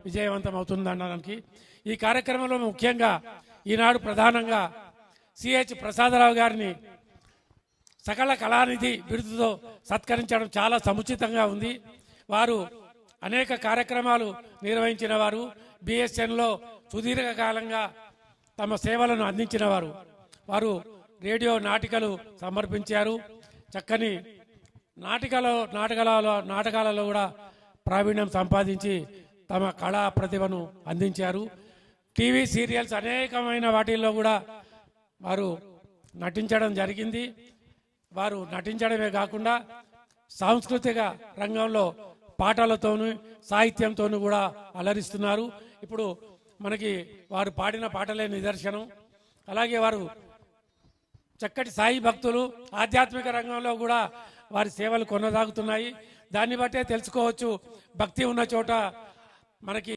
విజయవంతం అవుతుందనడానికి ఈ కార్యక్రమంలో ముఖ్యంగా ఈనాడు ప్రధానంగా సిహెచ్ ప్రసాదరావు గారిని సకల కళానిధి బిరుదుతో సత్కరించడం చాలా సముచితంగా ఉంది. వారు అనేక కార్యక్రమాలు నిర్వహించిన వారు, బిఎస్ఎన్లో సుదీర్ఘకాలంగా తమ సేవలను అందించిన వారు. వారు రేడియో నాటికలు సమర్పించారు. చక్కని నాటకాలలో కూడా ప్రావీణ్యం సంపాదించి తమ కళా ప్రతిభను అందించారు. టీవీ సీరియల్స్ అనేకమైన వాటిల్లో కూడా వారు నటించడం జరిగింది. వారు నటించడమే కాకుండా సాంస్కృతిక రంగంలో పాటలతోనూ సాహిత్యంతోనూ కూడా అలరిస్తున్నారు. ఇప్పుడు మనకి వారు పాడిన పాటలే నిదర్శనం. అలాగే వారు చక్కటి సాయి భక్తులు, ఆధ్యాత్మిక రంగంలో కూడా వారి సేవలు కొనసాగుతున్నాయి. దాన్ని బట్టే తెలుసుకోవచ్చు భక్తి ఉన్న చోట మనకి